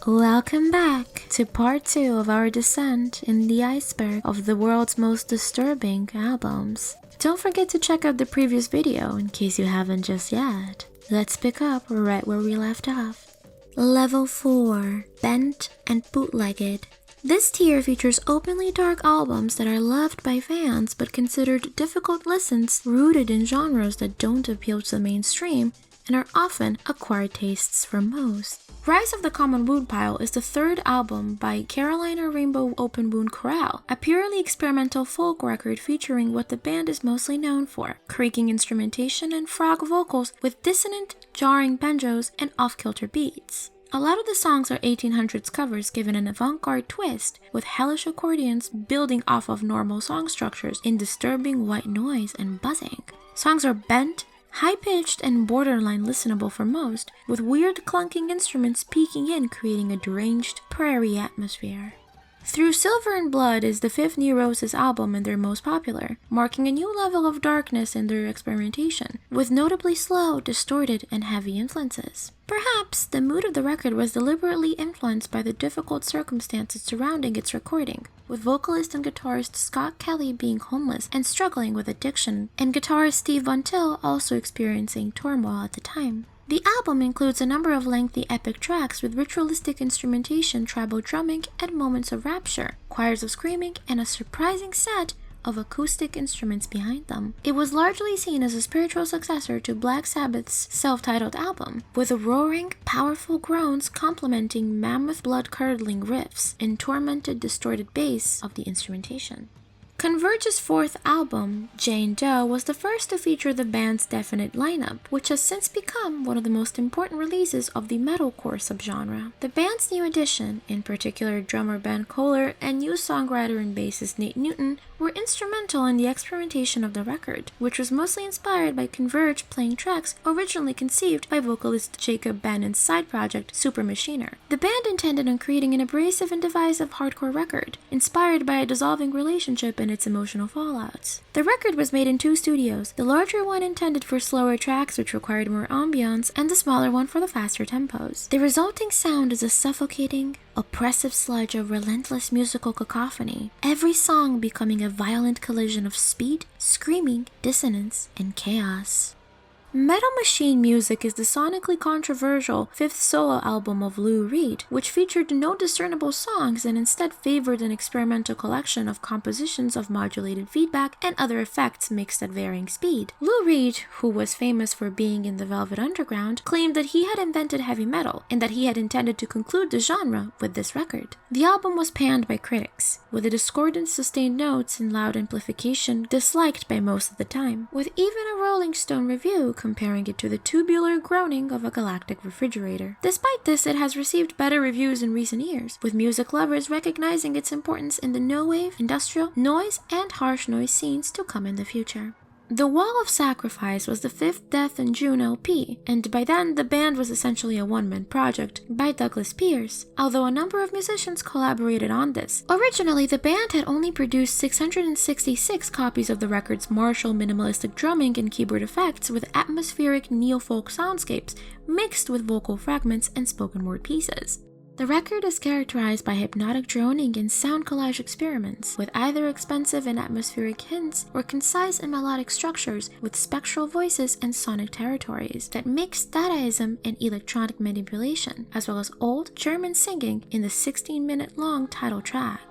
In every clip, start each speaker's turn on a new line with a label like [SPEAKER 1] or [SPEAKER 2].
[SPEAKER 1] Welcome back to part 2 of our descent in the iceberg of the world's most disturbing albums. Don't forget to check out the previous video in case you haven't just yet. Let's pick up right where we left off. Level 4, Bent and Bootlegged. This tier features openly dark albums that are loved by fans but considered difficult listens rooted in genres that don't appeal to the mainstream and are often acquired tastes for most. Rise of the Common Woodpile is the third album by Carolina Rainbow Open Wound Chorale, a purely experimental folk record featuring what the band is mostly known for, creaking instrumentation and frog vocals with dissonant, jarring banjos and off-kilter beats. A lot of the songs are 1800s covers given an avant-garde twist, with hellish accordions building off of normal song structures in disturbing white noise and buzzing. Songs are bent, high-pitched, and borderline listenable for most, with weird clunking instruments peeking in creating a deranged prairie atmosphere. Through Silver and Blood is the fifth New Roses album and their most popular, marking a new level of darkness in their experimentation, with notably slow, distorted, and heavy influences. Perhaps the mood of the record was deliberately influenced by the difficult circumstances surrounding its recording, with vocalist and guitarist Scott Kelly being homeless and struggling with addiction, and guitarist Steve Von Till also experiencing turmoil at the time. The album includes a number of lengthy epic tracks with ritualistic instrumentation, tribal drumming, and moments of rapture, choirs of screaming, and a surprising set of acoustic instruments behind them. It was largely seen as a spiritual successor to Black Sabbath's self-titled album, with roaring, powerful groans complementing mammoth blood-curdling riffs and tormented, distorted bass of the instrumentation. Converge's fourth album, Jane Doe, was the first to feature the band's definite lineup, which has since become one of the most important releases of the metalcore subgenre. The band's new addition, in particular drummer Ben Kohler and new songwriter and bassist Nate Newton, were instrumental in the experimentation of the record, which was mostly inspired by Converge playing tracks originally conceived by vocalist Jacob Bannon's side project Super Machiner. The band intended on creating an abrasive and divisive hardcore record, inspired by a dissolving relationship and its emotional fallouts. The record was made in 2 studios, the larger one intended for slower tracks which required more ambiance, and the smaller one for the faster tempos. The resulting sound is a suffocating, oppressive sludge of relentless musical cacophony, every song becoming a violent collision of speed, screaming, dissonance, and chaos. Metal Machine Music is the sonically controversial fifth solo album of Lou Reed, which featured no discernible songs and instead favored an experimental collection of compositions of modulated feedback and other effects mixed at varying speed. Lou Reed, who was famous for being in the Velvet Underground, claimed that he had invented heavy metal and that he had intended to conclude the genre with this record. The album was panned by critics, with the discordant sustained notes and loud amplification disliked by most of the time, with even a Rolling Stone review comparing it to the tubular groaning of a galactic refrigerator. Despite this, it has received better reviews in recent years, with music lovers recognizing its importance in the no-wave, industrial, noise, and harsh noise scenes to come in the future. The Wall of Sacrifice was the fifth Death in June LP, and by then the band was essentially a one-man project by Douglas Pierce, although a number of musicians collaborated on this. Originally, the band had only produced 666 copies of the record's martial minimalistic drumming and keyboard effects with atmospheric neo-folk soundscapes mixed with vocal fragments and spoken word pieces. The record is characterized by hypnotic droning and sound collage experiments, with either expensive and atmospheric hints or concise and melodic structures with spectral voices and sonic territories that mix Dadaism and electronic manipulation, as well as old German singing in the 16-minute-long title track.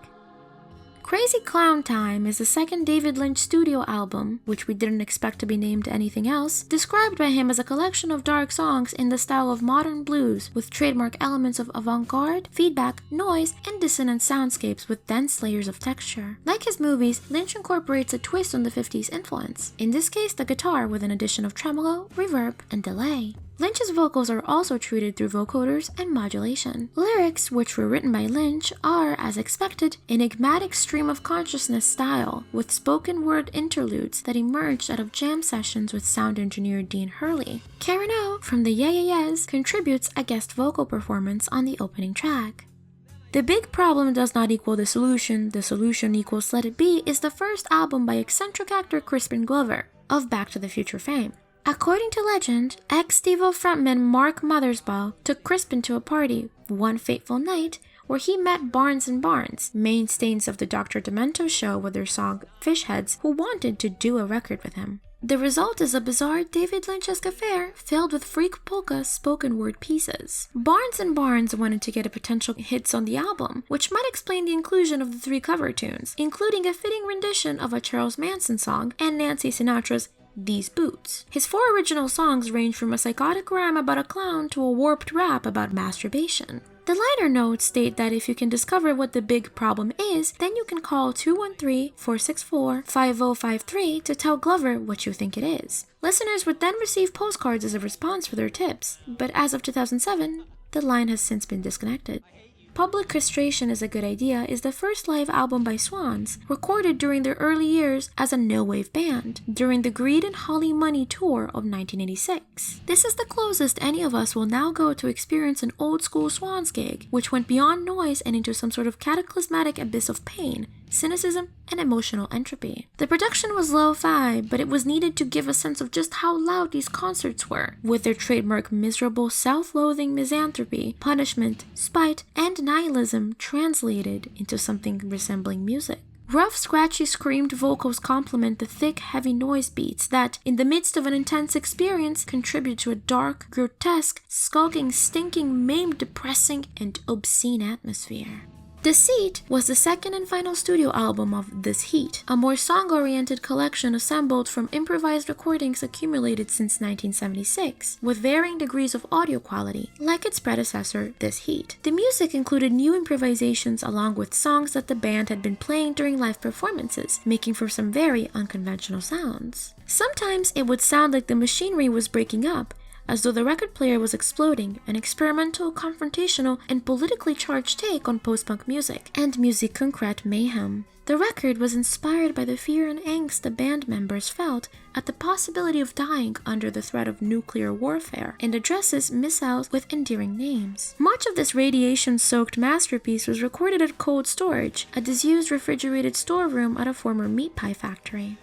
[SPEAKER 1] Crazy Clown Time is the second David Lynch studio album, which we didn't expect to be named anything else, described by him as a collection of dark songs in the style of modern blues with trademark elements of avant-garde, feedback, noise, and dissonant soundscapes with dense layers of texture. Like his movies, Lynch incorporates a twist on the 50s influence, in this case the guitar with an addition of tremolo, reverb, and delay. Lynch's vocals are also treated through vocoders and modulation. Lyrics, which were written by Lynch, are, as expected, enigmatic stream of consciousness style, with spoken word interludes that emerged out of jam sessions with sound engineer Dean Hurley. Karen O from the Yeah Yeah Yeahs contributes a guest vocal performance on the opening track. The Big Problem Does Not Equal the Solution equals Let It Be is the first album by eccentric actor Crispin Glover, of Back to the Future fame. According to legend, ex-Devo frontman Mark Mothersbaugh took Crispin to a party one fateful night where he met Barnes and Barnes, mainstays of the Dr. Demento show with their song Fishheads, who wanted to do a record with him. The result is a bizarre David Lynch-esque affair filled with freak polka spoken word pieces. Barnes and Barnes wanted to get a potential hits on the album, which might explain the inclusion of the 3 cover tunes, including a fitting rendition of a Charles Manson song and Nancy Sinatra's These Boots. His 4 original songs range from a psychotic rhyme about a clown to a warped rap about masturbation. The liner notes state that if you can discover what the big problem is, then you can call 213-464-5053 to tell Glover what you think it is. Listeners would then receive postcards as a response for their tips, but as of 2007, the line has since been disconnected. Public Castration is a Good Idea is the first live album by Swans, recorded during their early years as a no-wave band, during the Greed and Holly Money tour of 1986. This is the closest any of us will now go to experience an old-school Swans gig, which went beyond noise and into some sort of cataclysmatic abyss of pain, cynicism, and emotional entropy. The production was lo-fi, but it was needed to give a sense of just how loud these concerts were, with their trademark miserable, self-loathing misanthropy, punishment, spite, and nihilism translated into something resembling music. Rough, scratchy, screamed vocals complement the thick, heavy noise beats that, in the midst of an intense experience, contribute to a dark, grotesque, skulking, stinking, maimed, depressing, and obscene atmosphere. Deceit was the second and final studio album of This Heat, a more song-oriented collection assembled from improvised recordings accumulated since 1976, with varying degrees of audio quality, like its predecessor, This Heat. The music included new improvisations along with songs that the band had been playing during live performances, making for some very unconventional sounds. Sometimes it would sound like the machinery was breaking up, as though the record player was exploding, an experimental, confrontational, and politically charged take on post-punk music and musique concrète mayhem. The record was inspired by the fear and angst the band members felt at the possibility of dying under the threat of nuclear warfare, and addresses missiles with endearing names. Much of this radiation-soaked masterpiece was recorded at Cold Storage, a disused refrigerated storeroom at a former meat pie factory.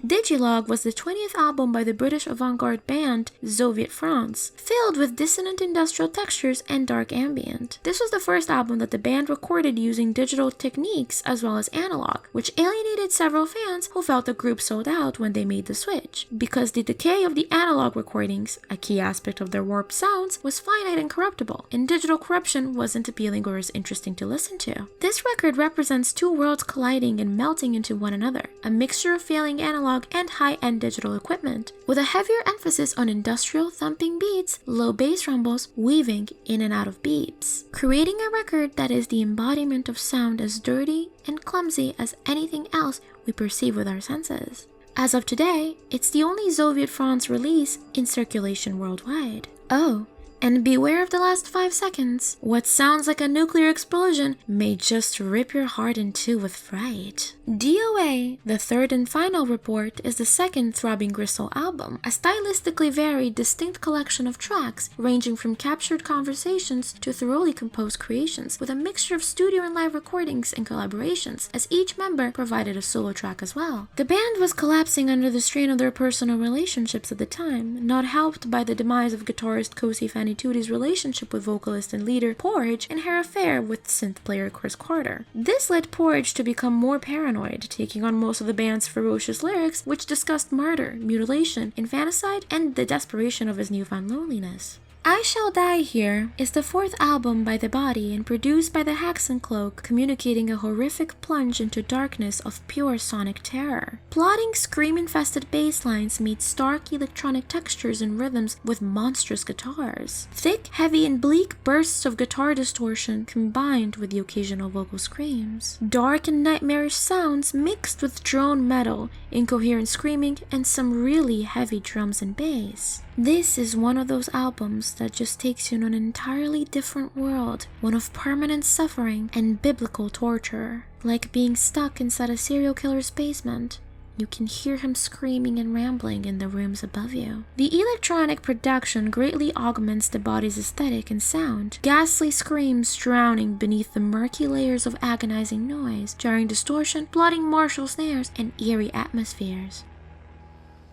[SPEAKER 1] Digilog was the 20th album by the British avant-garde band Soviet France, filled with dissonant industrial textures and dark ambient. This was the first album that the band recorded using digital techniques as well as analog, which alienated several fans who felt the group sold out when they made the switch, because the decay of the analog recordings, a key aspect of their warped sounds, was finite and corruptible, and digital corruption wasn't appealing or as interesting to listen to. This record represents 2 worlds colliding and melting into one another, a mixture of failing analog and high-end digital equipment, with a heavier emphasis on industrial thumping beats, low bass rumbles, weaving in and out of beeps, creating a record that is the embodiment of sound as dirty and clumsy as anything else we perceive with our senses. As of today, it's the only Soviet France release in circulation worldwide. Oh, and beware of the last 5 seconds. What sounds like a nuclear explosion may just rip your heart in two with fright. DOA, the third and final report, is the second Throbbing Gristle album, a stylistically varied, distinct collection of tracks ranging from captured conversations to thoroughly composed creations, with a mixture of studio and live recordings and collaborations, as each member provided a solo track as well. The band was collapsing under the strain of their personal relationships at the time, not helped by the demise of guitarist Cosi Fanny Tootie's relationship with vocalist and leader Porridge and her affair with synth player Chris Carter. This led Porridge to become more paranoid, taking on most of the band's ferocious lyrics, which discussed murder, mutilation, infanticide, and the desperation of his newfound loneliness. I Shall Die Here is the 4th album by The Body and produced by the Haxan Cloak, communicating a horrific plunge into darkness of pure sonic terror. Plodding, scream-infested bass lines meet stark electronic textures and rhythms with monstrous guitars. Thick, heavy, and bleak bursts of guitar distortion combined with the occasional vocal screams. Dark and nightmarish sounds mixed with drone metal, incoherent screaming, and some really heavy drums and bass. This is one of those albums that just takes you in an entirely different world, one of permanent suffering and biblical torture. Like being stuck inside a serial killer's basement, you can hear him screaming and rambling in the rooms above you. The electronic production greatly augments the body's aesthetic and sound, ghastly screams drowning beneath the murky layers of agonizing noise, jarring distortion, plodding martial snares, and eerie atmospheres.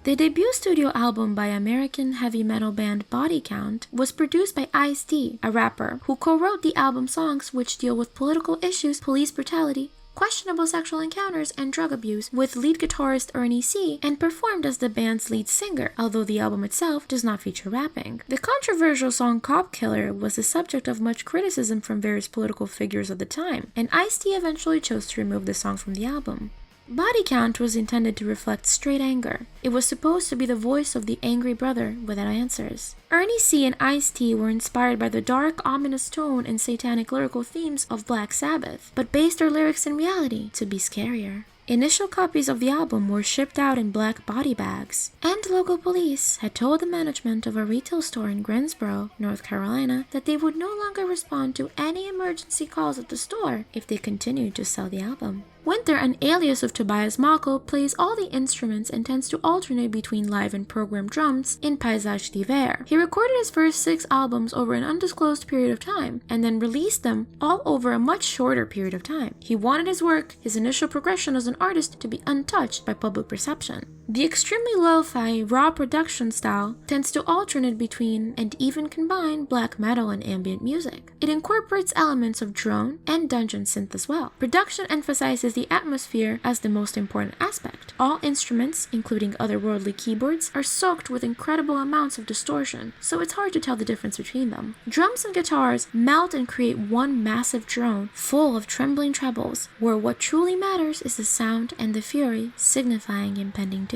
[SPEAKER 1] The debut studio album by American heavy metal band Body Count was produced by Ice-T, a rapper, who co-wrote the album songs which deal with political issues, police brutality, questionable sexual encounters, and drug abuse, with lead guitarist Ernie C, and performed as the band's lead singer, although the album itself does not feature rapping. The controversial song Cop Killer was the subject of much criticism from various political figures of the time, and Ice-T eventually chose to remove the song from the album. Body Count was intended to reflect straight anger. It was supposed to be the voice of the angry brother without answers. Ernie C and Ice-T were inspired by the dark, ominous tone and satanic lyrical themes of Black Sabbath, but based their lyrics in reality to be scarier. Initial copies of the album were shipped out in black body bags, and local police had told the management of a retail store in Greensboro, North Carolina, that they would no longer respond to any emergency calls at the store if they continued to sell the album. Winter, an alias of Tobias Mako, plays all the instruments and tends to alternate between live and program drums in Paysage d'Hiver. He recorded his first 6 albums over an undisclosed period of time, and then released them all over a much shorter period of time. He wanted his work, his initial progression as an artist, to be untouched by public perception. The extremely lo-fi, raw production style tends to alternate between and even combine black metal and ambient music. It incorporates elements of drone and dungeon synth as well. Production emphasizes the atmosphere as the most important aspect. All instruments, including otherworldly keyboards, are soaked with incredible amounts of distortion, so it's hard to tell the difference between them. Drums and guitars melt and create one massive drone full of trembling trebles, where what truly matters is the sound and the fury, signifying impending doom.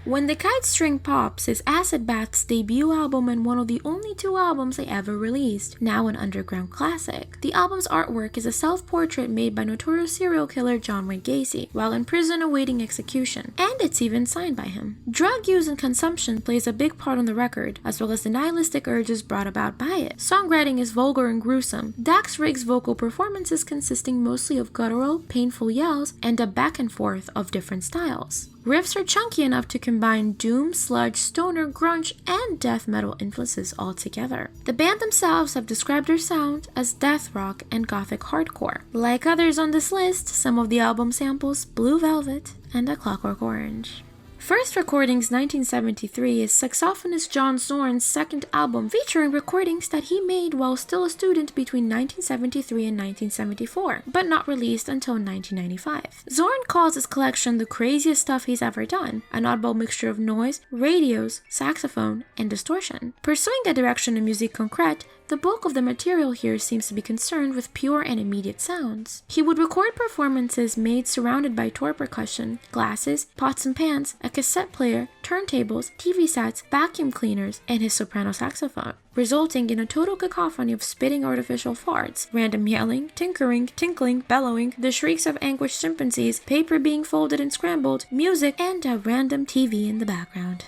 [SPEAKER 1] When the Kite String Pops is Acid Bath's debut album and one of the only 2 albums they ever released, now an underground classic. The album's artwork is a self-portrait made by notorious serial killer John Wayne Gacy while in prison awaiting execution, and it's even signed by him. Drug use and consumption plays a big part on the record, as well as the nihilistic urges brought about by it. Songwriting is vulgar and gruesome. Dax Riggs' vocal performances consisting mostly of guttural, painful yells, and a back and forth of different styles. Riffs are chunky enough to combine doom, sludge, stoner, grunge, and death metal influences all together. The band themselves have described their sound as death rock and gothic hardcore. Like others on this list, some of the album samples Blue Velvet and A Clockwork Orange. First Recordings 1973 is saxophonist John Zorn's second album, featuring recordings that he made while still a student between 1973 and 1974, but not released until 1995. Zorn calls his collection the craziest stuff he's ever done, an oddball mixture of noise, radios, saxophone, and distortion. Pursuing a direction in musique concrète, the bulk of the material here seems to be concerned with pure and immediate sounds. He would record performances made surrounded by toy percussion, glasses, pots and pans, a cassette player, turntables, TV sets, vacuum cleaners, and his soprano saxophone, resulting in a total cacophony of spitting artificial farts, random yelling, tinkering, tinkling, bellowing, the shrieks of anguished chimpanzees, paper being folded and scrambled, music, and a random TV in the background.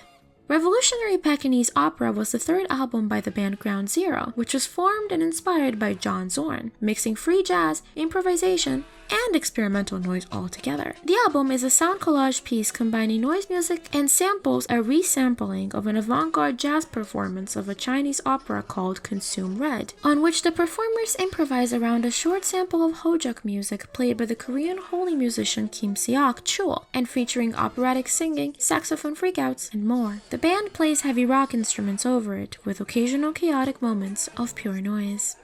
[SPEAKER 1] Revolutionary Pekingese Opera was the 3rd album by the band Ground Zero, which was formed and inspired by John Zorn, mixing free jazz, improvisation, and experimental noise all together. The album is a sound collage piece combining noise music and samples a resampling of an avant-garde jazz performance of a Chinese opera called Consume Red, on which the performers improvise around a short sample of Hojuk music played by the Korean holy musician Kim Seok Chul, and featuring operatic singing, saxophone freakouts, and more. The band plays heavy rock instruments over it, with occasional chaotic moments of pure noise.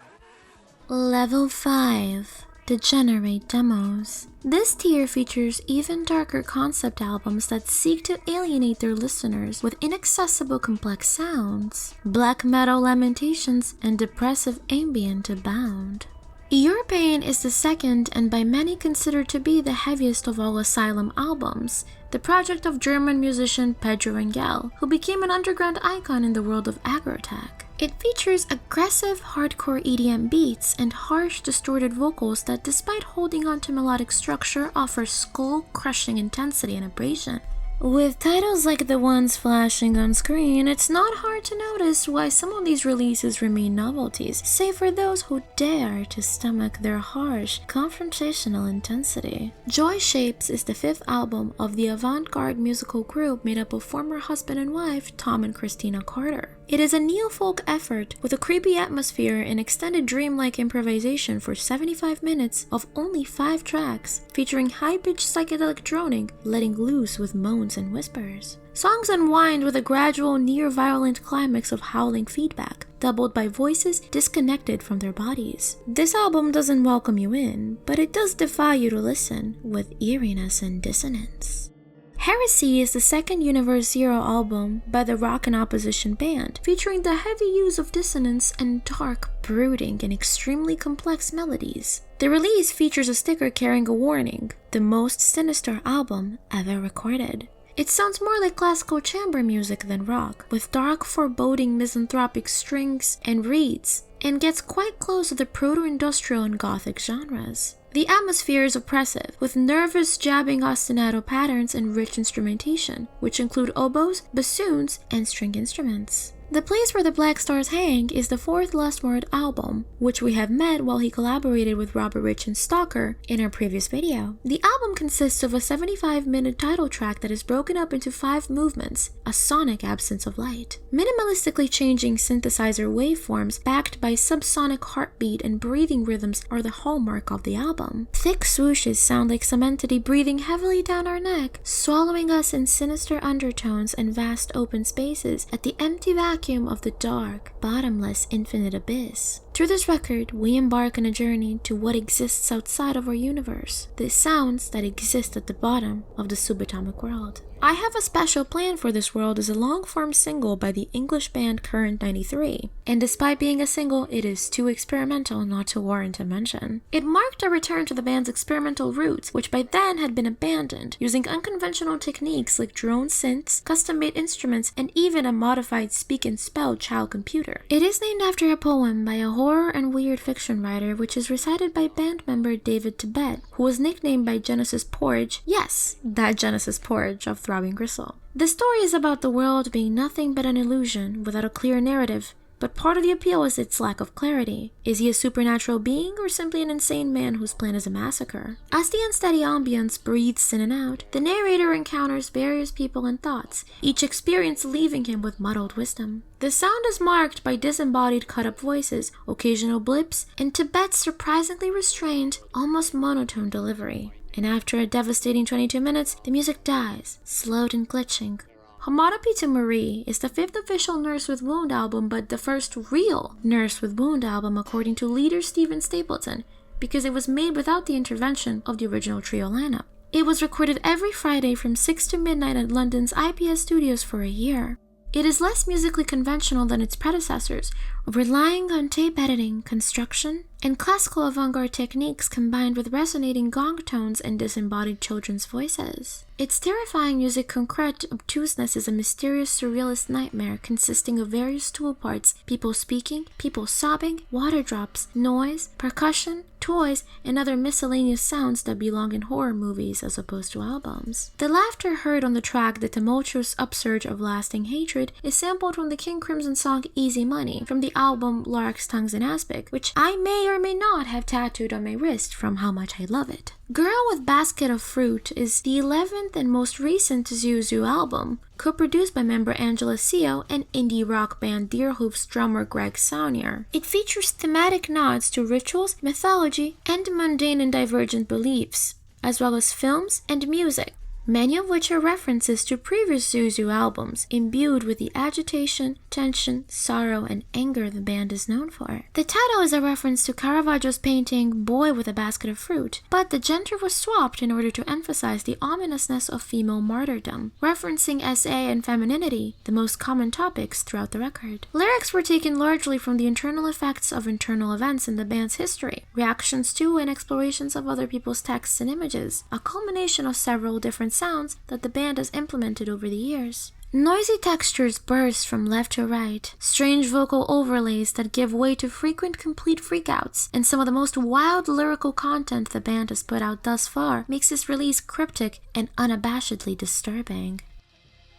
[SPEAKER 1] Level 5. DEGENERATE demos. This tier features even darker concept albums that seek to alienate their listeners with inaccessible complex sounds. Black metal lamentations and depressive ambient abound. European is the second and by many considered to be the heaviest of all Asylum albums, the project of German musician Pedro Engel, who became an underground icon in the world of agrotech. It features aggressive hardcore EDM beats and harsh distorted vocals that, despite holding on to melodic structure, offer skull-crushing intensity and abrasion. With titles like the ones flashing on screen, it's not hard to notice why some of these releases remain novelties, save for those who dare to stomach their harsh, confrontational intensity. Joy Shapes is the 5th album of the avant-garde musical group made up of former husband and wife Tom and Christina Carter. It is a neo-folk effort with a creepy atmosphere and extended dreamlike improvisation for 75 minutes of only 5 tracks, featuring high-pitched psychedelic droning, letting loose with moans moans and whispers. Songs unwind with a gradual, near-violent climax of howling feedback, doubled by voices disconnected from their bodies. This album doesn't welcome you in, but it does defy you to listen with eeriness and dissonance. Heresy is the second Universe Zero album by the rock and opposition band, featuring the heavy use of dissonance and dark, brooding, and extremely complex melodies. The release features a sticker carrying a warning, the most sinister album ever recorded. It sounds more like classical chamber music than rock, with dark, foreboding, misanthropic strings and reeds, and gets quite close to the proto-industrial and gothic genres. The atmosphere is oppressive, with nervous, jabbing ostinato patterns and rich instrumentation, which include oboes, bassoons, and string instruments. The Place Where the Black Stars Hang is the fourth Lustword album, which we have met while he collaborated with Robert Rich and Stalker in our previous video. The album consists of a 75-minute title track that is broken up into 5 movements, a sonic absence of light. Minimalistically changing synthesizer waveforms backed by subsonic heartbeat and breathing rhythms are the hallmark of the album. Thick swooshes sound like some entity breathing heavily down our neck, swallowing us in sinister undertones and vast open spaces at the empty vacuum of the dark, bottomless, infinite abyss. Through this record, we embark on a journey to what exists outside of our universe, the sounds that exist at the bottom of the subatomic world. I Have a Special Plan for This World is a long-form single by the English band Current 93, and despite being a single, it is too experimental not to warrant a mention. It marked a return to the band's experimental roots, which by then had been abandoned, using unconventional techniques like drone synths, custom-made instruments, and even a modified speak-and-spell child computer. It is named after a poem by a horror and weird fiction writer, which is recited by band member David Tibet, who was nicknamed by Genesis Porridge, yes, that Genesis Porridge of Throbbing Gristle. The story is about the world being nothing but an illusion without a clear narrative, but part of the appeal is its lack of clarity. Is he a supernatural being or simply an insane man whose plan is a massacre? As the unsteady ambience breathes in and out, the narrator encounters various people and thoughts, each experience leaving him with muddled wisdom. The sound is marked by disembodied cut-up voices, occasional blips, and Tibet's surprisingly restrained, almost monotone delivery. And after a devastating 22 minutes, the music dies, slowed and glitching. Homotopy to Marie is the 5th official Nurse with Wound album, but the first real Nurse with Wound album according to leader Stephen Stapleton, because it was made without the intervention of the original trio lineup. It was recorded every Friday from 6 to midnight at London's IPS studios for a year. It is less musically conventional than its predecessors, relying on tape editing, construction, and classical avant-garde techniques combined with resonating gong tones and disembodied children's voices. Its terrifying musique concrète obtuseness is a mysterious surrealist nightmare consisting of various tool parts, people speaking, people sobbing, water drops, noise, percussion, toys, and other miscellaneous sounds that belong in horror movies as opposed to albums. The laughter heard on the track The Tumultuous Upsurge of Lasting Hatred is sampled from the King Crimson song Easy Money from the album Lark's Tongues in Aspic, which I may or may not have tattooed on my wrist from how much I love it. Girl with Basket of Fruit is the 11th and most recent Zuzu album, co-produced by member Angela Seo and indie rock band Deerhoof's drummer Greg Saunier. It features thematic nods to rituals, mythology, and mundane and divergent beliefs, as well as films and music, many of which are references to previous Zuzu albums, imbued with the agitation, tension, sorrow, and anger the band is known for. The title is a reference to Caravaggio's painting Boy with a Basket of Fruit, but the gender was swapped in order to emphasize the ominousness of female martyrdom, referencing SA and femininity, the most common topics throughout the record. Lyrics were taken largely from the internal effects of internal events in the band's history, reactions to and explorations of other people's texts and images, a culmination of several different sounds that the band has implemented over the years. Noisy textures burst from left to right, strange vocal overlays that give way to frequent complete freakouts, and some of the most wild lyrical content the band has put out thus far makes this release cryptic and unabashedly disturbing.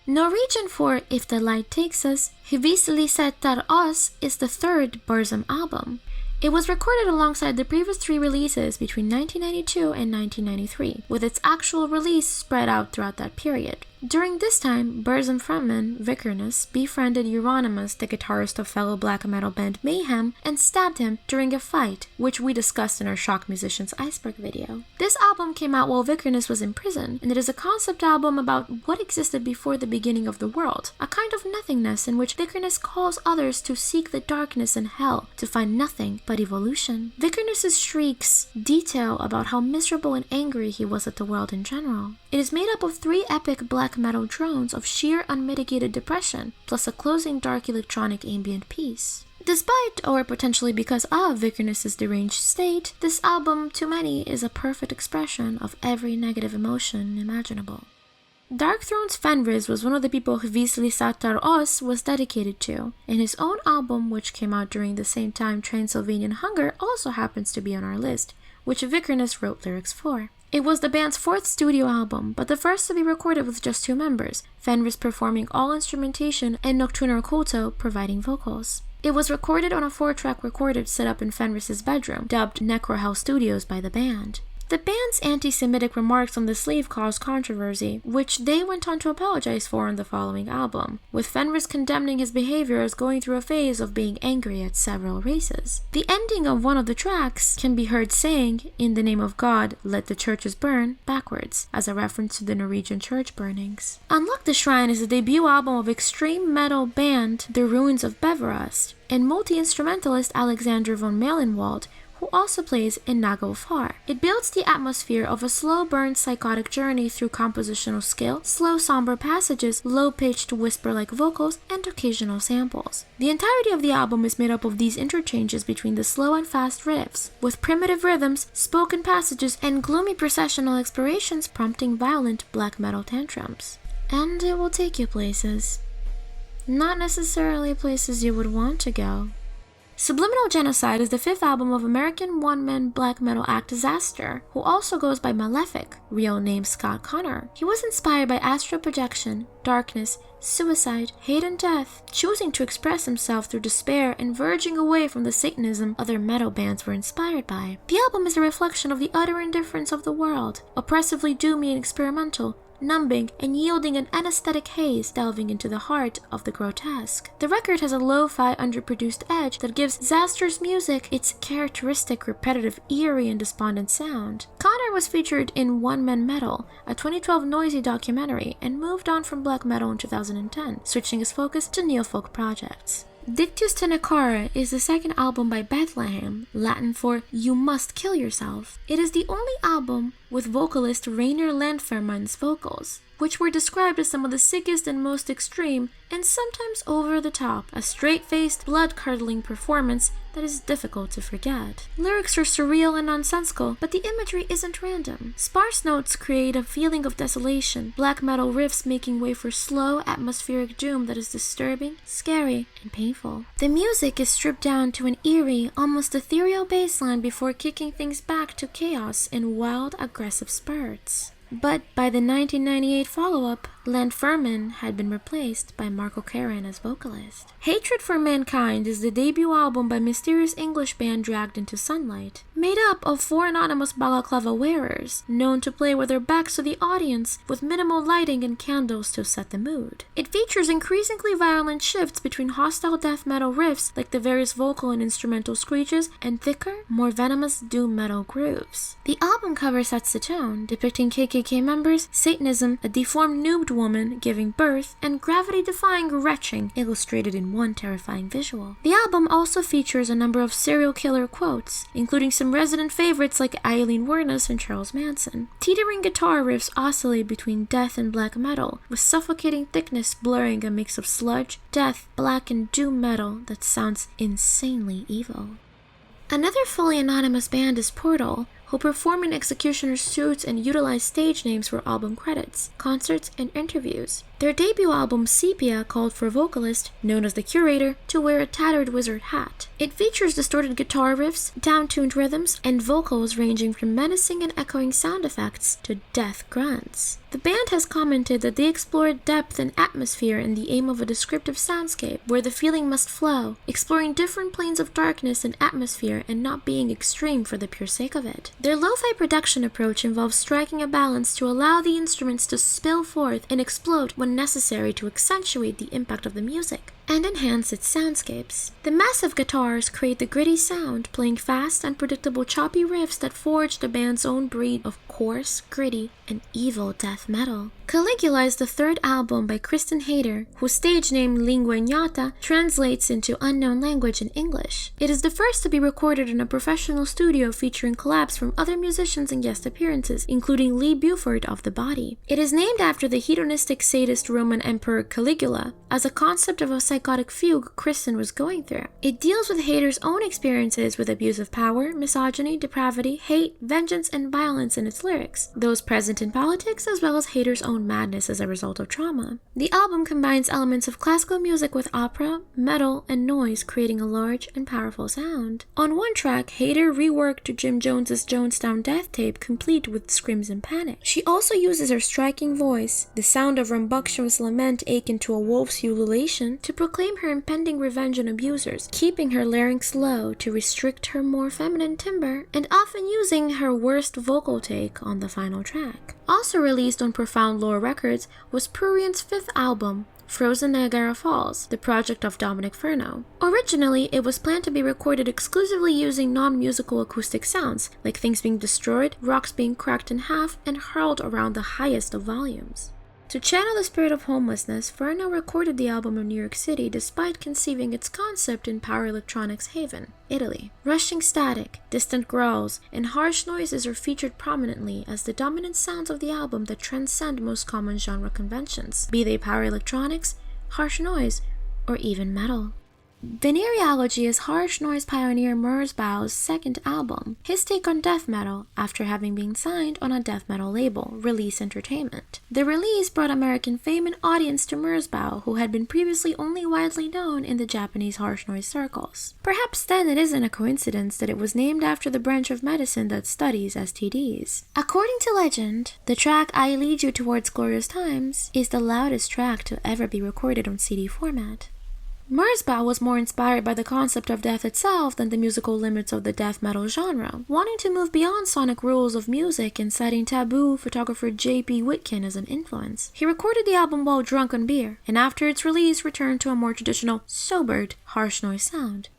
[SPEAKER 1] Norwegian for If the Light Takes Us, Hyviselig Setter Oss is the third Burzum album. It was recorded alongside the previous 3 releases between 1992 and 1993, with its actual release spread out throughout that period. During this time, Burzum frontman Vikernes befriended Euronymous, the guitarist of fellow black metal band Mayhem, and stabbed him during a fight, which we discussed in our Shock Musicians Iceberg video. This album came out while Vikernes was in prison, and it is a concept album about what existed before the beginning of the world, a kind of nothingness in which Vikernes calls others to seek the darkness and hell to find nothing but evolution. Vikernes' shrieks detail about how miserable and angry he was at the world in general. It is made up of 3 epic black metal drones of sheer unmitigated depression, plus a closing dark electronic ambient piece. Despite, or potentially because of, Vikernes' deranged state, this album, to many, is a perfect expression of every negative emotion imaginable. Darkthrone's Fenris was one of the people Hvisli Satar Os was dedicated to, and his own album, which came out during the same time Transylvanian Hunger, also happens to be on our list, which Vikernes wrote lyrics for. It was the band's 4th studio album, but the first to be recorded with just 2 members, Fenris performing all instrumentation and Nocturno Culto providing vocals. It was recorded on a 4-track recorder set up in Fenris' bedroom, dubbed Necrohell Studios by the band. The band's anti-Semitic remarks on the sleeve caused controversy, which they went on to apologize for on the following album, with Fenris condemning his behavior as going through a phase of being angry at several races. The ending of one of the tracks can be heard saying, "In the name of God, let the churches burn," backwards, as a reference to the Norwegian church burnings. Unlock the Shrine is the debut album of extreme metal band The Ruins of Beverast, and multi-instrumentalist Alexander von Malenwald, who also plays in Naglfar. It builds the atmosphere of a slow-burn psychotic journey through compositional skill, slow somber passages, low-pitched whisper-like vocals, and occasional samples. The entirety of the album is made up of these interchanges between the slow and fast riffs, with primitive rhythms, spoken passages, and gloomy processional explorations prompting violent black metal tantrums. And it will take you places. Not necessarily places you would want to go. Subliminal Genocide is the 5th album of American one-man black metal act Disaster, who also goes by Malefic, real name Scott Connor. He was inspired by astral projection, darkness, suicide, hate and death, choosing to express himself through despair and verging away from the Satanism other metal bands were inspired by. The album is a reflection of the utter indifference of the world, oppressively doomy and experimental, numbing, and yielding an anesthetic haze delving into the heart of the grotesque. The record has a lo-fi underproduced edge that gives Disaster's music its characteristic repetitive, eerie, and despondent sound. Connor was featured in One Man Metal, a 2012 noisy documentary, and moved on from black metal in 2010, switching his focus to neofolk projects. Dictus Tenecara is the 2nd album by Bethlehem, Latin for "You Must Kill Yourself." It is the only album with vocalist Rainer Landfermann's vocals, which were described as some of the sickest and most extreme, and sometimes over the top, a straight-faced, blood-curdling performance that is difficult to forget. Lyrics are surreal and nonsensical, but the imagery isn't random. Sparse notes create a feeling of desolation, black metal riffs making way for slow, atmospheric doom that is disturbing, scary, and painful. The music is stripped down to an eerie, almost ethereal bassline before kicking things back to chaos in wild, aggressive spurts. But by the 1998 follow-up, Landfermann had been replaced by Marco Caron as vocalist. Hatred for Mankind is the debut album by mysterious English band Dragged into Sunlight, made up of 4 anonymous balaclava wearers, known to play with their backs to the audience with minimal lighting and candles to set the mood. It features increasingly violent shifts between hostile death metal riffs like the various vocal and instrumental screeches and thicker, more venomous doom metal grooves. The album cover sets the tone, depicting KKK members, Satanism, a deformed noobed woman giving birth, and gravity-defying retching illustrated in one terrifying visual. The album also features a number of serial killer quotes, including some resident favorites like Eileen Wuornos and Charles Manson. Teetering guitar riffs oscillate between death and black metal, with suffocating thickness blurring a mix of sludge, death, black, and doom metal that sounds insanely evil. Another fully anonymous band is Portal, who perform in executioner suits and utilize stage names for album credits, concerts, and interviews. Their debut album, Sepia, called for a vocalist, known as the Curator, to wear a tattered wizard hat. It features distorted guitar riffs, down-tuned rhythms, and vocals ranging from menacing and echoing sound effects to death grunts. The band has commented that they explored depth and atmosphere in the aim of a descriptive soundscape where the feeling must flow, exploring different planes of darkness and atmosphere and not being extreme for the pure sake of it. Their lo-fi production approach involves striking a balance to allow the instruments to spill forth and explode when necessary to accentuate the impact of the music and enhance its soundscapes. The massive guitars create the gritty sound, playing fast and predictable choppy riffs that forge the band's own breed of coarse, gritty, and evil death metal. Caligula is the third album by Kristen Hayter, whose stage name Lingua Ignota translates into unknown language in English. It is the first to be recorded in a professional studio featuring collabs from other musicians and guest appearances, including Lee Buford of The Body. It is named after the hedonistic sadist Roman Emperor Caligula, as a concept of a psychotic fugue Kristen was going through. It deals with Hayter's own experiences with abuse of power, misogyny, depravity, hate, vengeance, and violence in its lyrics, those present in politics as well as Hayter's own madness as a result of trauma. The album combines elements of classical music with opera, metal, and noise, creating a large and powerful sound. On one track, Hayter reworked Jim Jones's Jonestown Death tape complete with screams and panic. She also uses her striking voice, the sound of rambunctious lament akin to a wolf's ululation, to proclaim her impending revenge on abusers, keeping her larynx low to restrict her more feminine timbre, and often using her worst vocal take on the final track. Also released on Profound Lore Records was Prurien's fifth album, Frozen Niagara Falls, the project of Dominic Furno. Originally, it was planned to be recorded exclusively using non-musical acoustic sounds, like things being destroyed, rocks being cracked in half, and hurled around the highest of volumes. To channel the spirit of homelessness, Furno recorded the album in New York City despite conceiving its concept in power electronics haven, Italy. Rushing static, distant growls, and harsh noises are featured prominently as the dominant sounds of the album that transcend most common genre conventions, be they power electronics, harsh noise, or even metal. Venereology is harsh noise pioneer Merzbau's second album, his take on death metal after having been signed on a death metal label, Release Entertainment. The release brought American fame and audience to Merzbau, who had been previously only widely known in the Japanese harsh noise circles. Perhaps then it isn't a coincidence that it was named after the branch of medicine that studies STDs. According to legend, the track I Lead You Towards Glorious Times is the loudest track to ever be recorded on CD format. Merzbau was more inspired by the concept of death itself than the musical limits of the death metal genre, wanting to move beyond sonic rules of music and citing Taboo photographer J.P. Whitkin as an influence. He recorded the album while drunk on beer, and after its release returned to a more traditional, sobered, harsh noise sound.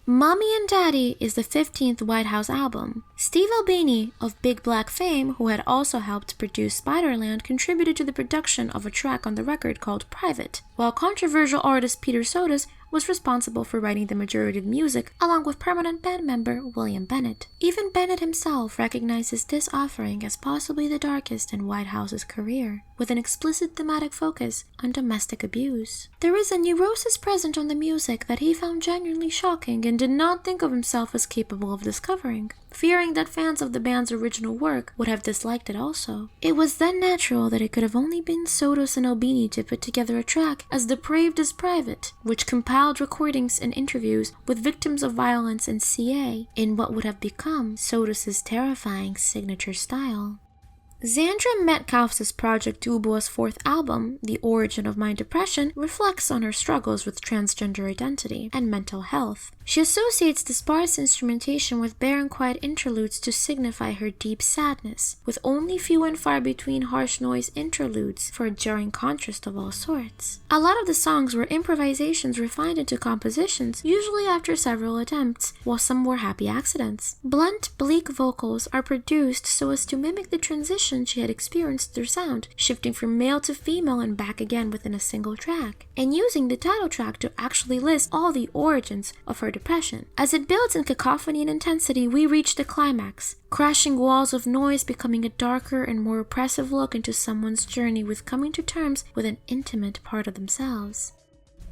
[SPEAKER 1] Mommy and Daddy is the 15th White House album. Steve Albini, of Big Black fame, who had also helped produce Spiderland, contributed to the production of a track on the record called Private, while controversial artist Peter Sodas was responsible for writing the majority of the music, along with permanent band member William Bennett. Even Bennett himself recognizes this offering as possibly the darkest in White House's career, with an explicit thematic focus on domestic abuse. There is a neurosis present on the music that he found genuinely shocking and did not think of himself as capable of discovering, fearing that fans of the band's original work would have disliked it also. It was then natural that it could have only been Sodos and Albini to put together a track as depraved as Private, which compiled recordings and interviews with victims of violence and CA in what would have become Sodos' terrifying signature style. Xandra Metcalf's project Ubua's fourth album, The Origin of My Depression, reflects on her struggles with transgender identity and mental health. She associates the sparse instrumentation with bare and quiet interludes to signify her deep sadness, with only few and far between harsh noise interludes for a jarring contrast of all sorts. A lot of the songs were improvisations refined into compositions, usually after several attempts, while some were happy accidents. Blunt, bleak vocals are produced so as to mimic the transition she had experienced through sound, shifting from male to female and back again within a single track, and using the title track to actually list all the origins of her depression. As it builds in cacophony and intensity, we reach the climax, crashing walls of noise becoming a darker and more oppressive look into someone's journey with coming to terms with an intimate part of themselves.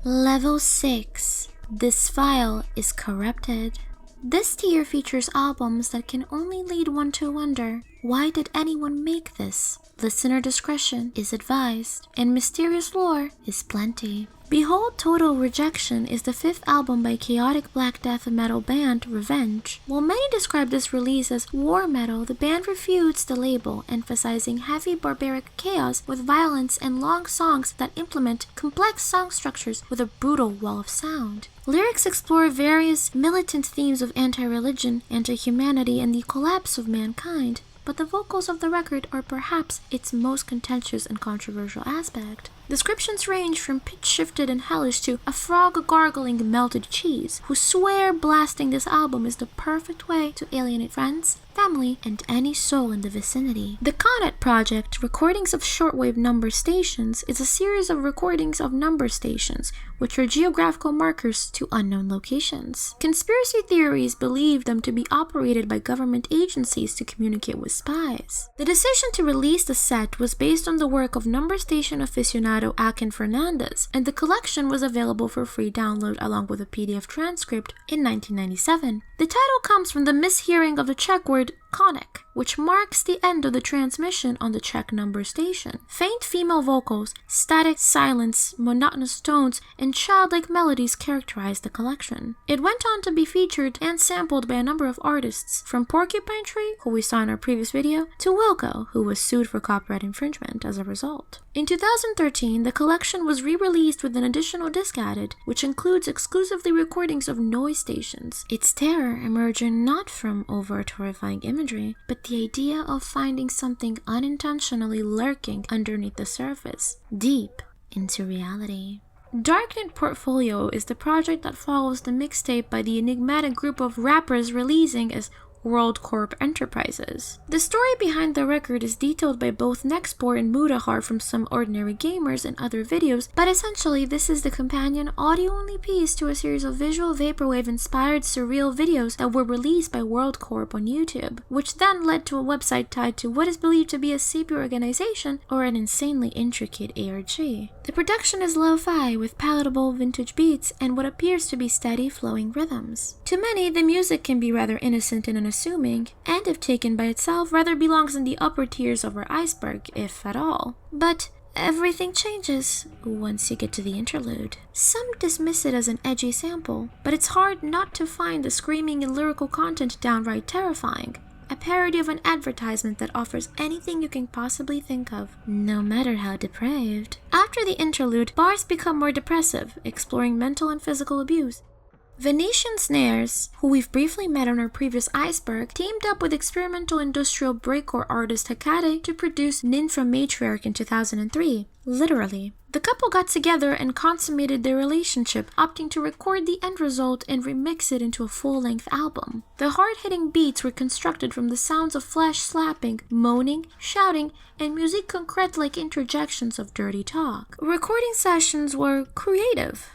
[SPEAKER 1] Level 6. This file is corrupted. This tier features albums that can only lead one to wonder, why did anyone make this? Listener discretion is advised, and mysterious lore is plenty. Behold Total Rejection is the fifth album by chaotic black death metal band Revenge. While many describe this release as war metal, the band refutes the label, emphasizing heavy barbaric chaos with violence and long songs that implement complex song structures with a brutal wall of sound. Lyrics explore various militant themes of anti-religion, anti-humanity, and the collapse of mankind, but the vocals of the record are perhaps its most contentious and controversial aspect. Descriptions range from pitch-shifted and hellish to a frog gargling melted cheese, who swear blasting this album is the perfect way to alienate friends, family, and any soul in the vicinity. The Conet Project, Recordings of Shortwave Number Stations, is a series of recordings of number stations, which are geographical markers to unknown locations. Conspiracy theories believe them to be operated by government agencies to communicate with spies. The decision to release the set was based on the work of number station aficionado Akin Fernandez, and the collection was available for free download along with a PDF transcript in 1997. The title comes from the mishearing of the Czech word konek, which marks the end of the transmission on the Czech number station. Faint female vocals, static silence, monotonous tones, and childlike melodies characterize the collection. It went on to be featured and sampled by a number of artists, from Porcupine Tree, who we saw in our previous video, to Wilco, who was sued for copyright infringement as a result. In 2013, the collection was re-released with an additional disc added, which includes exclusively recordings of noise stations. Its terror emerging not from overt horrifying imagery, but the idea of finding something unintentionally lurking underneath the surface, deep into reality. Darknet Portfolio is the project that follows the mixtape by the enigmatic group of rappers releasing as World Corp Enterprises. The story behind the record is detailed by both Nexport and Mudahar from Some Ordinary Gamers and other videos, but essentially this is the companion audio-only piece to a series of visual vaporwave-inspired surreal videos that were released by World Corp on YouTube, which then led to a website tied to what is believed to be a secret organization or an insanely intricate ARG. The production is lo-fi with palatable vintage beats and what appears to be steady flowing rhythms. To many, the music can be rather innocent and unassuming, and if taken by itself, rather belongs in the upper tiers of our Iceberg, if at all. But everything changes once you get to the interlude. Some dismiss it as an edgy sample, but it's hard not to find the screaming and lyrical content downright terrifying. A parody of an advertisement that offers anything you can possibly think of, no matter how depraved. After the interlude, bars become more depressive, exploring mental and physical abuse. Venetian Snares, who we've briefly met on our previous Iceberg, teamed up with experimental industrial breakcore artist Hecate to produce Ninfa Matriarch in 2003. Literally. The couple got together and consummated their relationship, opting to record the end result and remix it into a full-length album. The hard-hitting beats were constructed from the sounds of flesh slapping, moaning, shouting, and musique concrète-like interjections of dirty talk. Recording sessions were creative.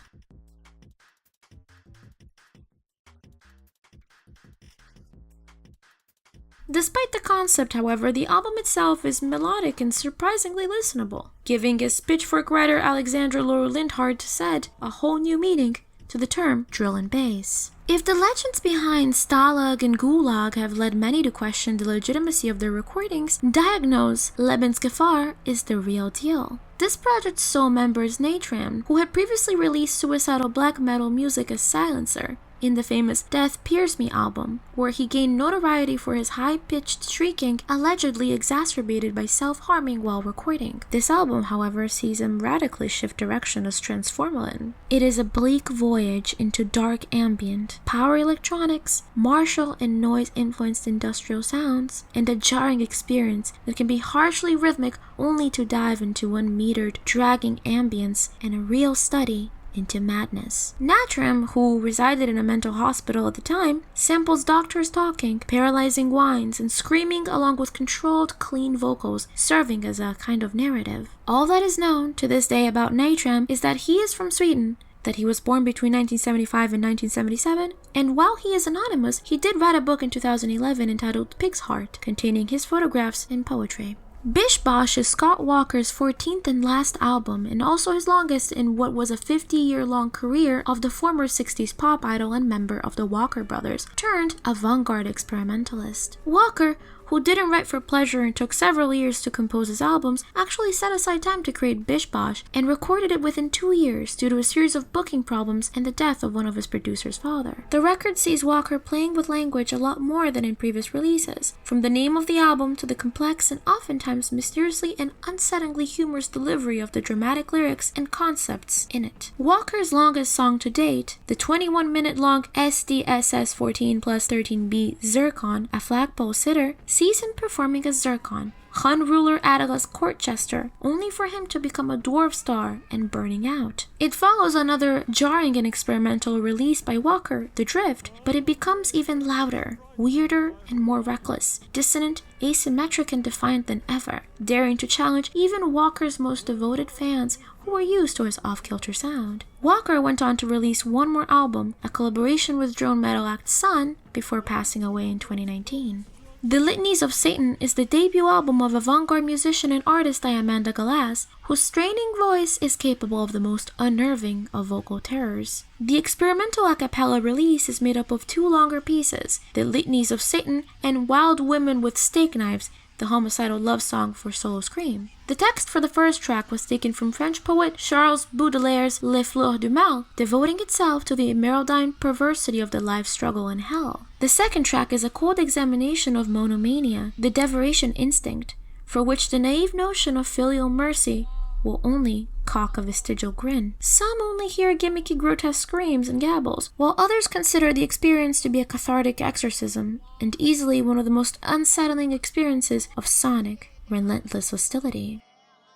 [SPEAKER 1] Despite the concept, however, the album itself is melodic and surprisingly listenable, giving, as Pitchfork writer Alexandra Laura Lindhart said, a whole new meaning to the term drill and bass. If the legends behind Stalag and Gulag have led many to question the legitimacy of their recordings, Diagnose Lebensgefahr is the real deal. This project's sole member is Natram, who had previously released suicidal black metal music as Silencer in the famous Death Pierce Me album, where he gained notoriety for his high-pitched shrieking, allegedly exacerbated by self-harming while recording. This album, however, sees him radically shift direction as Transformalin. It is a bleak voyage into dark ambient, power electronics, martial and noise-influenced industrial sounds, and a jarring experience that can be harshly rhythmic only to dive into unmetered, dragging ambience and a real study into madness. Natram, who resided in a mental hospital at the time, samples doctors talking, paralyzing whines, and screaming along with controlled, clean vocals, serving as a kind of narrative. All that is known to this day about Natram is that he is from Sweden, that he was born between 1975 and 1977, and while he is anonymous, he did write a book in 2011 entitled Pig's Heart, containing his photographs and poetry. Bish Bosh is Scott Walker's 14th and last album, and also his longest in what was a 50-year-long career of the former 60s pop idol and member of the Walker Brothers, turned avant-garde experimentalist. Walker, who didn't write for pleasure and took several years to compose his albums, actually set aside time to create Bish Bosh and recorded it within 2 years due to a series of booking problems and the death of one of his producer's father. The record sees Walker playing with language a lot more than in previous releases, from the name of the album to the complex and oftentimes mysteriously and unsettlingly humorous delivery of the dramatic lyrics and concepts in it. Walker's longest song to date, the 21-minute long SDSS 14 plus 13B Zircon, a flagpole sitter, sees him performing as Zircon, Hun ruler Attila's court jester, only for him to become a dwarf star and burning out. It follows another jarring and experimental release by Walker, The Drift, but it becomes even louder, weirder, and more reckless, dissonant, asymmetric, and defiant than ever, daring to challenge even Walker's most devoted fans who were used to his off-kilter sound. Walker went on to release one more album, a collaboration with drone metal act Sun, before passing away in 2019. The Litanies of Satan is the debut album of avant-garde musician and artist Diamanda Galas, whose straining voice is capable of the most unnerving of vocal terrors. The experimental a cappella release is made up of 2 longer pieces, The Litanies of Satan and Wild Women with Steak Knives, the homicidal love song for solo scream. The text for the first track was taken from French poet Charles Baudelaire's Les Fleurs du Mal, devoting itself to the emeraldine perversity of the life struggle in hell. The second track is a cold examination of monomania, the devoration instinct, for which the naive notion of filial mercy will only cock a vestigial grin. Some only hear gimmicky grotesque screams and gabbles, while others consider the experience to be a cathartic exorcism, and easily one of the most unsettling experiences of sonic, relentless hostility.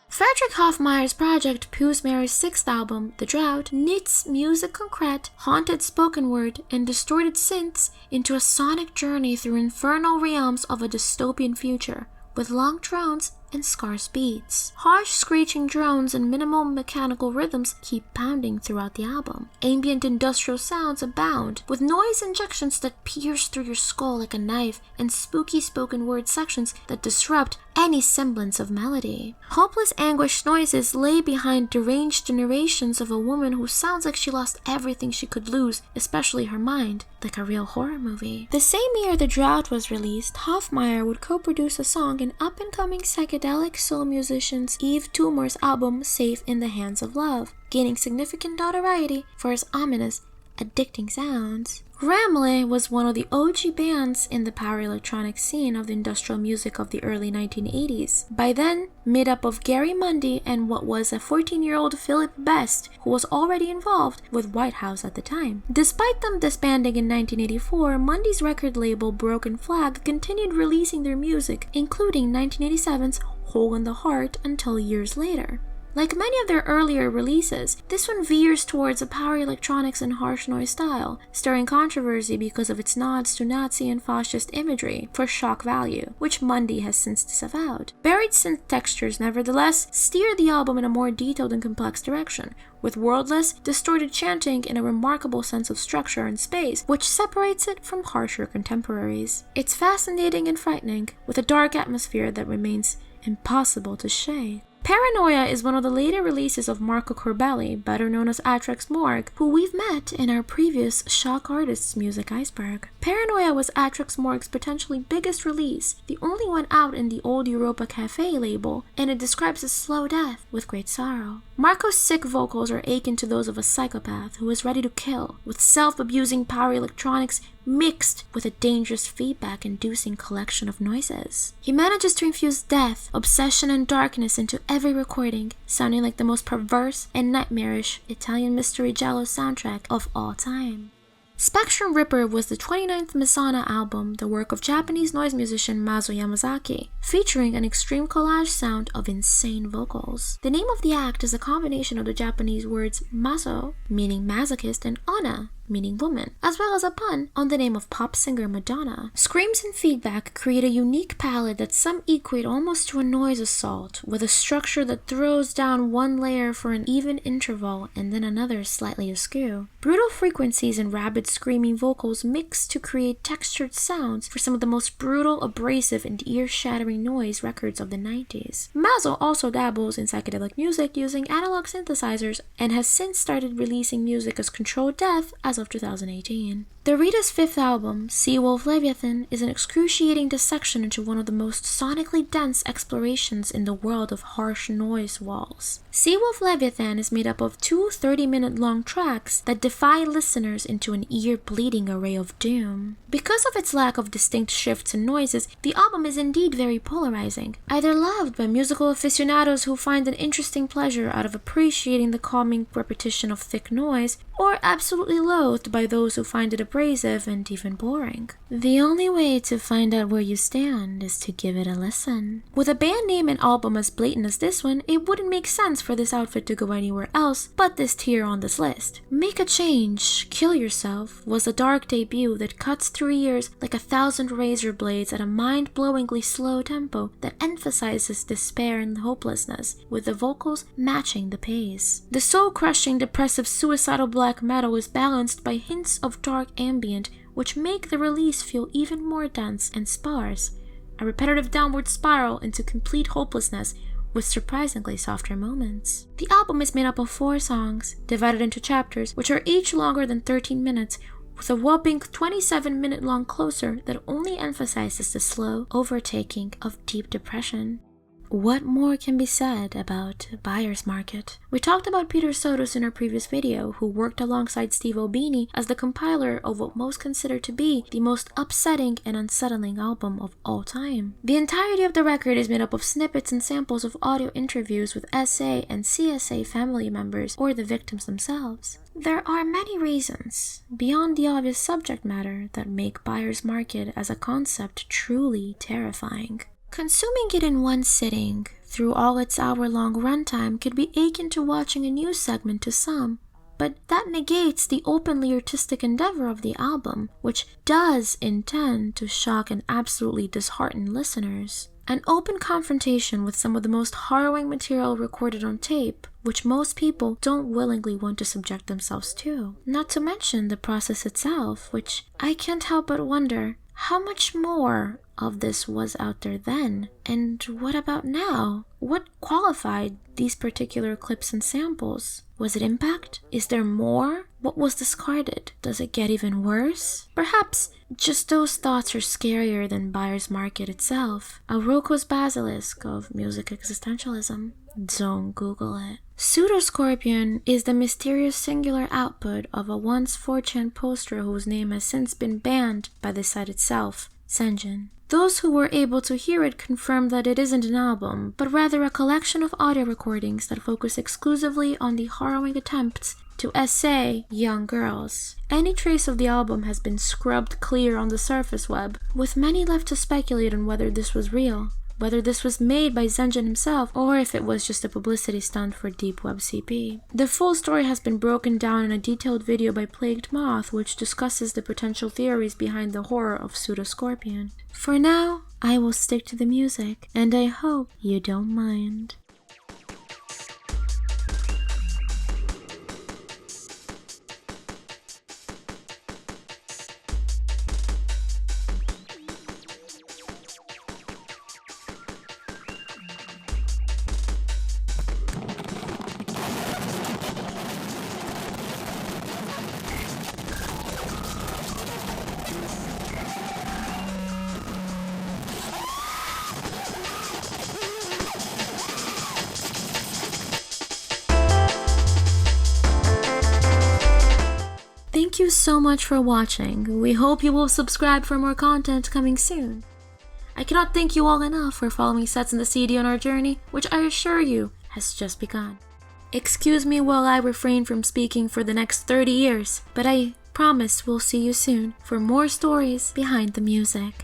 [SPEAKER 1] Frederick Hoffmeyer's project Puce Mary's 6th album, The Drought, knits music concrete, haunted spoken word, and distorted synths into a sonic journey through infernal realms of a dystopian future, with long drones and scarce beats. Harsh screeching drones and minimal mechanical rhythms keep pounding throughout the album. Ambient industrial sounds abound, with noise injections that pierce through your skull like a knife, and spooky spoken word sections that disrupt any semblance of melody. Hopeless anguished noises lay behind deranged generations of a woman who sounds like she lost everything she could lose, especially her mind, like a real horror movie. The same year The Drought was released, Hoffmeyer would co-produce a song in up-and-coming psychedelic soul musicians Eve Toomer's album Safe in the Hands of Love, gaining significant notoriety for his ominous, addicting sounds. Ramley was one of the OG bands in the power electronic scene of the industrial music of the early 1980s. By then, made up of Gary Mundy and what was a 14-year-old Philip Best, who was already involved with Whitehouse at the time. Despite them disbanding in 1984, Mundy's record label Broken Flag continued releasing their music, including 1987's Hole in the Heart until years later. Like many of their earlier releases, this one veers towards a power electronics and harsh noise style, stirring controversy because of its nods to Nazi and fascist imagery for shock value, which Mundy has since disavowed. Buried synth textures, nevertheless, steer the album in a more detailed and complex direction, with wordless, distorted chanting and a remarkable sense of structure and space, which separates it from harsher contemporaries. It's fascinating and frightening, with a dark atmosphere that remains impossible to shake. Paranoia is one of the later releases of Marco Corbelli, better known as Atrex Morgue, who we've met in our previous Shock Artists Music Iceberg. Paranoia was Atrex Morgue's potentially biggest release, the only one out in the old Europa Cafe label, and it describes his slow death with great sorrow. Marco's sick vocals are akin to those of a psychopath who is ready to kill, with self-abusing power electronics mixed with a dangerous feedback-inducing collection of noises. He manages to infuse death, obsession, and darkness into every recording, sounding like the most perverse and nightmarish Italian mystery giallo soundtrack of all time. Spectrum Ripper was the 29th Masana album, the work of Japanese noise musician Maso Yamazaki, featuring an extreme collage sound of insane vocals. The name of the act is a combination of the Japanese words maso, meaning masochist, and ana, meaning woman, as well as a pun on the name of pop singer Madonna. Screams and feedback create a unique palette that some equate almost to a noise assault, with a structure that throws down one layer for an even interval and then another slightly askew. Brutal frequencies and rabid screaming vocals mix to create textured sounds for some of the most brutal, abrasive, and ear-shattering noise records of the 90s. Mazo also dabbles in psychedelic music using analog synthesizers and has since started releasing music as Controlled Death as of 2018. The Rita's fifth album, Seawolf Leviathan, is an excruciating dissection into one of the most sonically dense explorations in the world of harsh noise walls. Seawolf Leviathan is made up of two 30-minute long tracks that defy listeners into an ear-bleeding array of doom. Because of its lack of distinct shifts and noises, the album is indeed very polarizing, either loved by musical aficionados who find an interesting pleasure out of appreciating the calming repetition of thick noise, or absolutely loathed by those who find it abrasive and even boring. The only way to find out where you stand is to give it a listen. With a band name and album as blatant as this one, it wouldn't make sense for this outfit to go anywhere else but this tier on this list. Make a Change, Kill Yourself was a dark debut that cuts through ears like 1,000 razor blades at a mind-blowingly slow tempo that emphasizes despair and hopelessness, with the vocals matching the pace. The soul-crushing, depressive, suicidal black metal is balanced by hints of dark ambient, which make the release feel even more dense and sparse, a repetitive downward spiral into complete hopelessness with surprisingly softer moments. The album is made up of 4 songs, divided into chapters, which are each longer than 13 minutes, with a whopping 27-minute long closer that only emphasizes the slow overtaking of deep depression. What more can be said about Buyer's Market? We talked about Peter Sotos in our previous video, who worked alongside Steve Albini as the compiler of what most consider to be the most upsetting and unsettling album of all time. The entirety of the record is made up of snippets and samples of audio interviews with SA and CSA family members or the victims themselves. There are many reasons, beyond the obvious subject matter, that make Buyer's Market as a concept truly terrifying. Consuming it in one sitting, through all its hour-long runtime, could be akin to watching a news segment to some, but that negates the openly artistic endeavor of the album, which does intend to shock and absolutely dishearten listeners. An open confrontation with some of the most harrowing material recorded on tape, which most people don't willingly want to subject themselves to. Not to mention the process itself, which I can't help but wonder, how much more of this was out there then? And what about now? What qualified these particular clips and samples? Was it impact? Is there more? What was discarded? Does it get even worse? Perhaps just those thoughts are scarier than Buyer's Market itself. A Roko's basilisk of music existentialism. Don't Google it. Pseudoscorpion is the mysterious singular output of a once 4chan poster whose name has since been banned by the site itself, Senjin. Those who were able to hear it confirmed that it isn't an album, but rather a collection of audio recordings that focus exclusively on the harrowing attempts to essay young girls. Any trace of the album has been scrubbed clear on the surface web, with many left to speculate on whether this was real, whether this was made by Zenjin himself, or if it was just a publicity stunt for Deep Web CP. The full story has been broken down in a detailed video by Plagued Moth, which discusses the potential theories behind the horror of Pseudoscorpion. For now, I will stick to the music, and I hope you don't mind. Thank you so much for watching. We hope you will subscribe for more content coming soon. I cannot thank you all enough for following Sets in the CD on our journey, which I assure you has just begun. Excuse me while I refrain from speaking for the next 30 years, but I promise we'll see you soon for more stories behind the music.